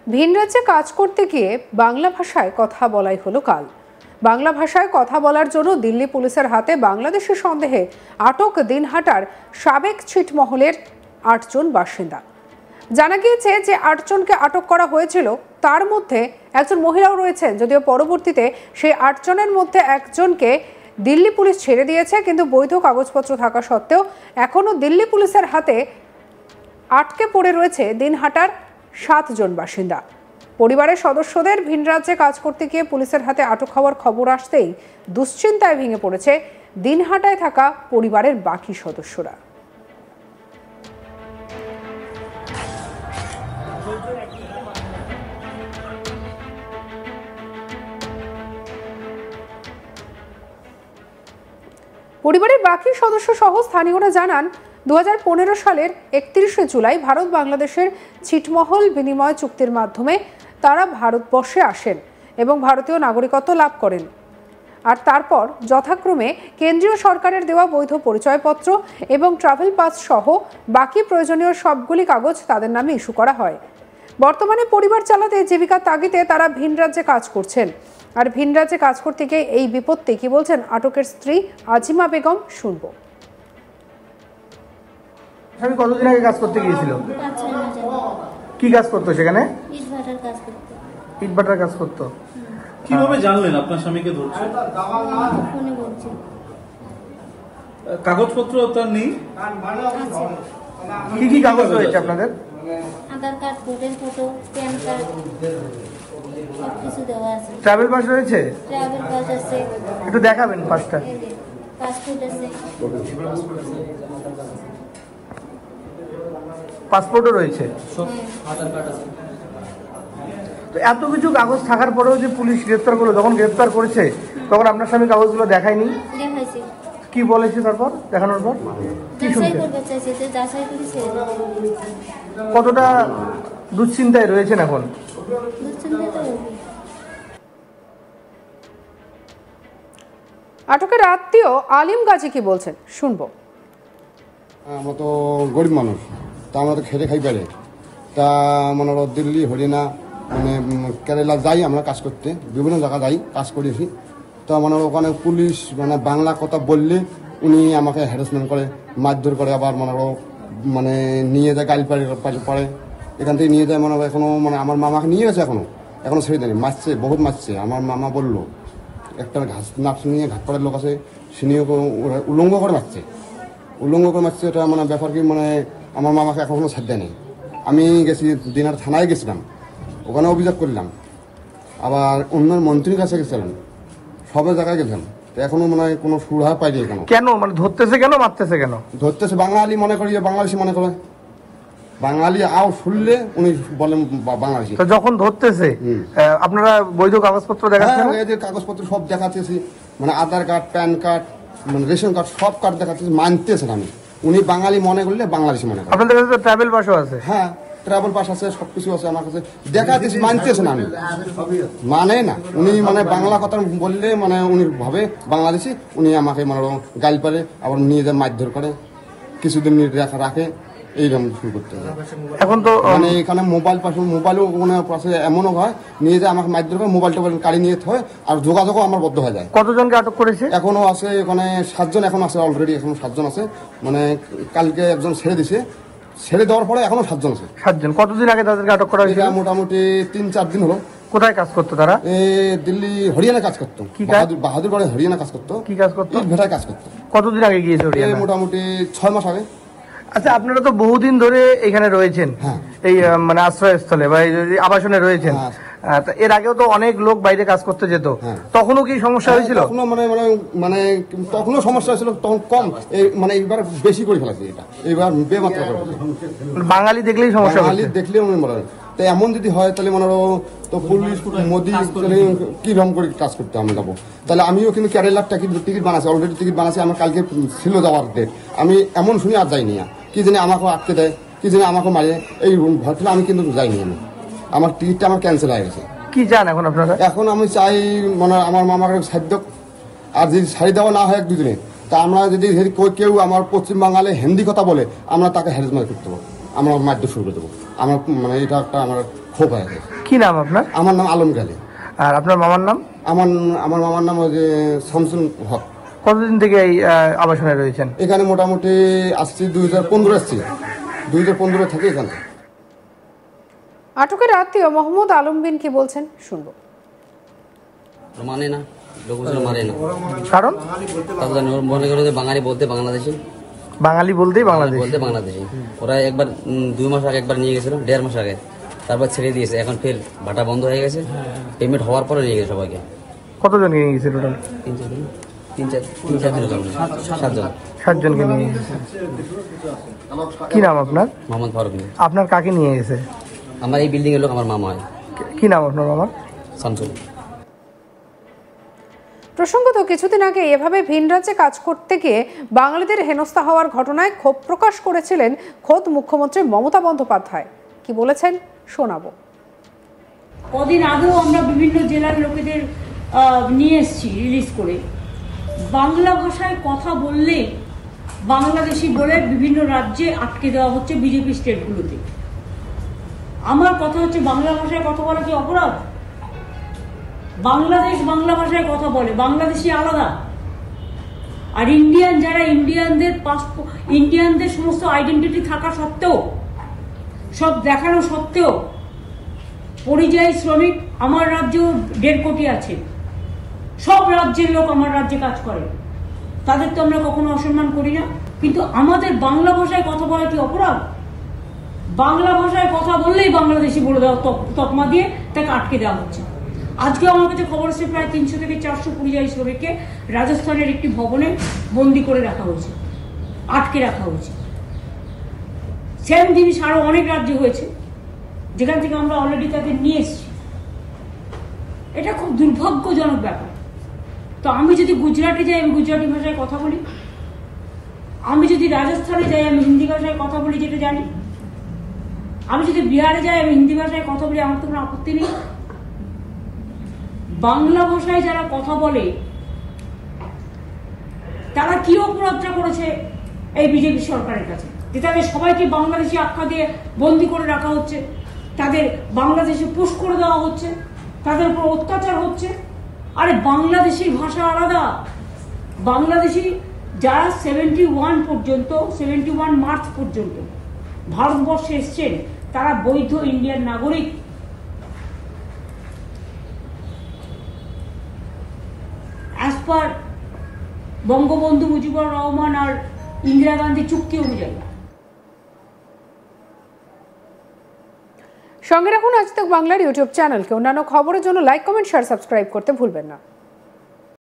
ভিন রাজ্যে কাজ করতে গিয়ে বাংলা ভাষায় কথা বলাই হলো কাল। বাংলা ভাষায় কথা বলার জন্য দিল্লি পুলিশের হাতে বাংলাদেশি সন্দেহে আটক দিনহাটার সাবেক ছিটমহলের ৮ জন বাসিন্দা। জানা গিয়েছে যে ৮ জনকে আটক করা হয়েছিল, তার মধ্যে একজন মহিলাও রয়েছেন, যদিও পরবর্তীতে সেই ৮ জনের মধ্যে একজনকে দিল্লি পুলিশ ছেড়ে দিয়েছে, কিন্তু বৈধ কাগজপত্র থাকা সত্ত্বেও এখনও দিল্লি পুলিশের হাতে আটকে পড়ে রয়েছে দিনহাটার ৭ জন বাসিন্দা। পরিবারের সদস্যদের ভিন রাজ্যে কাজ করতে গিয়ে পুলিশের হাতে আটক হওয়ার খবর আসতেই দুশ্চিন্তায় ভেঙে পড়েছে দিনহাটায় থাকা পরিবারের বাকি সদস্যরা। পরিবারের বাকি সদস্য সহ স্থানীয়রা জানান, 2015 সালের 31শে জুলাই ভারত বাংলাদেশের ছিটমহল বিনিময় চুক্তির মাধ্যমে তারা ভারতবর্ষে আসেন এবং ভারতীয় নাগরিকত্ব লাভ করেন। আর তারপর যথাক্রমে কেন্দ্রীয় সরকারের দেওয়া বৈধ পরিচয়পত্র এবং ট্রাভেল পাস সহ বাকি প্রয়োজনীয় সবগুলি কাগজ তাদের নামে ইস্যু করা হয়। বর্তমানে পরিবার চালাতে জীবিকার তাগিদে তারা ভিন রাজ্যে কাজ করছেন। আর ভিন রাজ্যে কাজ করতে গিয়ে এই বিপত্তি কি বলছেন আটকের স্ত্রী আজিমা বেগম, শুনবো। আমি কতদিন আগে কাজ করতে গিয়েছিল? কি কাজ করতো সেখানে? ইট ভাটার কাজ করতো। কিভাবে জানলেন আপনার স্বামীকে ধরছে? কাগজপত্র তার নেই? কি কি কাগজ রয়েছে আপনাদের? Aadhaar card, voter photo, PAN card, সবকিছু দেওয়া আছে। ট্রাভেল পাস রয়েছে? ট্রাভেল পাস আছে। একটু দেখাবেন পাসটা। পাসপোর্ট আছে। পাসপোর্টও রয়েছে, আধার কার্ড আছে। তো এত কিছু কাগজ থাকার পরেও যে পুলিশ গ্রেফতার করলো, যখন গ্রেফতার করেছে তখন আপনার স্বামী কাগজগুলো দেখায়নি? দেখাইছে। কি বলেছে তারপর দেখানোর পর? কি শুনছেন? কতটা দুশ্চিন্তায় রয়েছেন এখন? আটকের আত্মীয় আলিম গাজী কি বলছেন, শুনবো। আমরা তো গরিব মানুষ, তা আমরা তো খেতে খাই পেরে, তা মনে হলো দিল্লি, হরিয়ানা, মানে কেরালা যাই আমরা কাজ করতে, বিভিন্ন জায়গা যাই কাজ করেছি। তা মনে হলো ওখানে পুলিশ মানে বাংলা কথা বললে উনি আমাকে হ্যারাসমেন্ট করে, মারধর করে, আবার মনে হলো মানে নিয়ে যায় গাড়ি পড়ে, এখান থেকে নিয়ে যায়। মনে হলো এখনও মানে আমার মামাকে নিয়ে গেছে, এখনও ছেড়ে দেয়নি, মারছে, বহুত মারছে। আমার মামা বললো একটা ঘাস নাচ নিয়ে ঘাটপাড়ের লোক আছে, সে নিয়ে উলঙ্গ করে মারছে। এটা মানে ব্যাপার কি, মানে আমার মামাকে এখনো ছাড় দেয়নি। আমি গেছি দিনার থানায় গেছিলাম, ওখানে অভিযোগ করলাম, আবার অন্য মন্ত্রীর কাছে গেছিলাম, সব জায়গায় গেছিলাম, এখনো মনে হয় কোনো সুরাহা পাইনি। কেন মানে ধরতেছে, কেন মারতেছে? কেন ধরতেছে? বাঙালি মনে করি, বাংলাদেশি মনে করে, বাঙালি আও শুনলে উনি বলেন বাংলাদেশি। যখন ধরতেছে আপনারা বৈধ কাগজপত্র দেখাচ্ছেন? এদের কাগজপত্র সব দেখাতেছি, মানে আধার কার্ড, প্যান কার্ড, মানে রেশন কার্ড, সব কার্ড দেখাতেছি, মানতেছেন। আমি উনি বাঙালি মনে করলে বাংলাদেশি মনে করেন। আপনাদের কাছে ট্রাভেল পাসও আছে? হ্যাঁ, ট্রাভেল পাস আছে, সবকিছু আছে আমার কাছে, দেখাতেছি, মানতেছেন। আমি মানে না, উনি মানে বাংলা কথা বললে মানে উনি ভাবে বাংলাদেশি, উনি আমাকে মানে গাল পারে, আবার নিয়ে যায় মারধর করে, কিছুদিন রাখে, এইরকম শুরু করতে হবে। এখন তো মানে এখানে মোবাইলও মানে পাশে এমনও হয়, নিয়ে যায় আমাকে মারধর করে, মোবাইল টোবাইল কাড়ি নিয়ে হয়, আর যোগাযোগও আমার বদ্ধ হয়ে যায়। কতজনকে আটক করেছে? এখনো আছে এখানে 7 জন, এখন আছে অলরেডি, এখনো 7 জন আছে। মানে কালকে একজন ছেড়ে দিছে, ছেড়ে দেওয়ার পরে এখনো 7 জন আছে। 7 জন। কতদিন আগে তাদেরকে আটক করা হয়েছে? মোটামুটি 3-4 দিন হলো। কোথায় কাজ করতো তারা? দিল্লি, হরিয়ানা কাজ করতো। বাহাদুরগড়ে হরিয়ানা কাজ করতো। কি কাজ করতো? ইট ভাটায় কাজ করতো। কতদিন আগে গিয়েছে হরিয়ানা? মোটামুটি 6 মাস আগে। আচ্ছা, আপনারা তো বহুদিন ধরে এখানে রয়েছেন, এই মানে আশ্রয়স্থলে বা আবাসনে রয়েছেন। এর আগেও তো অনেক লোক বাইরে কাজ করতে যেত, তখনও কি সমস্যা হয়েছিল? তখনও সমস্যা হয়েছিল, তখন কম, মানে এইবার বেশি করে ফেলাছে, এটা এইবার বেমাত্রা করে। বাঙালি দেখলেই সমস্যা, বাঙালি দেখলেই মনে হয়। তাই এমন যদি হয় তাহলে মনে হলো তো পুলিশ মোদি কিরকম করে কাজ করতে আমি যাবো। তাহলে আমিও কিন্তু কেরালার টিকিট বানাচ্ছি, অলরেডি টিকিট বানাচ্ছি, আমার কালকে ছিল যাওয়ার ডেট। আমি এমন শুনি আর যাইনি, কি জানি আমাকেও আটকে দেয়, কি জানি আমাকেও মারে, এই ঘটনা আমি কিন্তু যাইনি। আমার টিকিটটা আমার ক্যান্সেল হয়ে গেছে। কি চান এখন আপনারা? এখন আমি চাই মানে আমার মামাকে সাহায্য, আর যদি সারি দেওয়া না হয় 1-2 দিনে, তা আমরা যদি কেউ আমার পশ্চিম বাঙালি হিন্দি কথা বলে, আমরা তাকে হ্যারাসমেন্ট করতে পারবো। আমরা মারতে শুরু করে দেবো। আমার মানে এটা একটা আমার ক্ষোভ হয়ে গেছে। কি নাম আপনার? আমার নাম আলম গালি। আর আপনার মামার নাম? আমার মামার নাম ওই যে শামসুল হক। কতদিন থেকে এই আবাসনে রয়েছেন? এখানে মোটামুটি আসছি 2015 আসছি, 2015 থেকে এখানে। আটকের আত্মীয় মোহাম্মদ আলমগীর কি বলছেন শুনবো। মানে না, লোকজন মানে না, কারণ তাদের মনে করে যে বাঙালি বলতে বাংলাদেশি, বাঙালি বলতেই বাংলাদেশ বলতে বাংলাদেশি। ওরা একবার 2 মাস আগে একবার নিয়ে গেছিল, 1.5 মাস আগে, তারপর ছেড়ে দিয়েছে। এখন ফের ভাটা বন্ধ হয়ে গেছে, পেমেন্ট হওয়ার পরে নিয়ে গেছে সবাইকে। কতজন নিয়ে গেছে টোটাল? 7জনকে নিয়ে গেছে। কি নাম আপনার? মোহাম্মদ ফারুক। আপনার কাকে নিয়ে গেছে? আমার এই বিল্ডিং এর লোক আমার মামা হয়। কি নাম আপনার মামার? শামসুল। প্রসঙ্গত কিছুদিন আগে এভাবে ভিন রাজ্যে কাজ করতে গিয়ে বাঙালিদের হেনস্থা হওয়ার ঘটনায় ক্ষোভ প্রকাশ করেছিলেন খোদ মুখ্যমন্ত্রী মমতা বন্দ্যোপাধ্যায়। কি বলেছেন শোনাবো। কদিন আগেও আমরা বিভিন্ন জেলার লোকেদের নিয়ে এসেছি রিলিজ করে। বাংলা ভাষায় কথা বললে বাংলাদেশি বলে বিভিন্ন রাজ্যে আটকে দেওয়া হচ্ছে বিজেপি স্টেটগুলোতে। আমার কথা হচ্ছে, বাংলা ভাষায় কথা বলা কি অপরাধ? বাংলাদেশ বাংলা ভাষায় কথা বলে, বাংলাদেশি আলাদা। আর ইন্ডিয়ান যারা, ইন্ডিয়ানদের সমস্ত আইডেন্টিটি থাকা সত্ত্বেও, সব দেখানো সত্ত্বেও, পরিযায়ী শ্রমিক আমার রাজ্যেও 1.5 কোটি আছে। সব রাজ্যের লোক আমার রাজ্যে কাজ করে, তাদের তো আমরা কখনো অসম্মান করি না। কিন্তু আমাদের বাংলা ভাষায় কথা বলা কি অপরাধ? বাংলা ভাষায় কথা বললেই বাংলাদেশি বলে দেওয়া, তকমা দিয়ে তাকে আটকে দেওয়া হচ্ছে। আজকে আমার কাছে খবর আছে প্রায় 300 থেকে 400 পরিযায়ী শ্রমিককে রাজস্থানের একটি ভবনে বন্দি করে রাখা হয়েছে, আটকে রাখা হয়েছে। সেম জিনিস আরো অনেক রাজ্যে হয়েছে, যেখান থেকে আমরা অলরেডি তাদের নিয়ে এসেছি। এটা খুব দুর্ভাগ্যজনক ব্যাপার। তো আমি যদি গুজরাটে যাই, আমি গুজরাটি ভাষায় কথা বলি। আমি যদি রাজস্থানে যাই, আমি হিন্দি ভাষায় কথা বলি, যেটা জানি। আমি যদি বিহারে যাই, আমি হিন্দি ভাষায় কথা বলি, আমার তো কোনো আপত্তি নেই। বাংলা ভাষায় যারা কথা বলে তারা কি অপরাধটা করেছে এই বিজেপি সরকারের কাছে, যে তাদের সবাইকে বাংলাদেশি আখ্যা দিয়ে বন্দি করে রাখা হচ্ছে, তাদের বাংলাদেশে পুশ করে দেওয়া হচ্ছে, তাদের উপর অত্যাচার হচ্ছে। আরে বাংলাদেশির ভাষা আলাদা। বাংলাদেশি যারা 71 মার্চ পর্যন্ত ভারতবর্ষে এসছেন, তারা বৈধ ইন্ডিয়ান নাগরিক। অ্যাজ পার বঙ্গবন্ধু মুজিবুর রহমান আর ইন্দিরা গান্ধী চুক্তি অনুযায়ী। সঙ্গে রাখুন আজ তাক বাংলার ইউটিউব চ্যানেলকে। অন্যান্য খবরের জন্য লাইক, কমেন্ট, শেয়ার, সাবস্ক্রাইব করতে ভুলবেন না।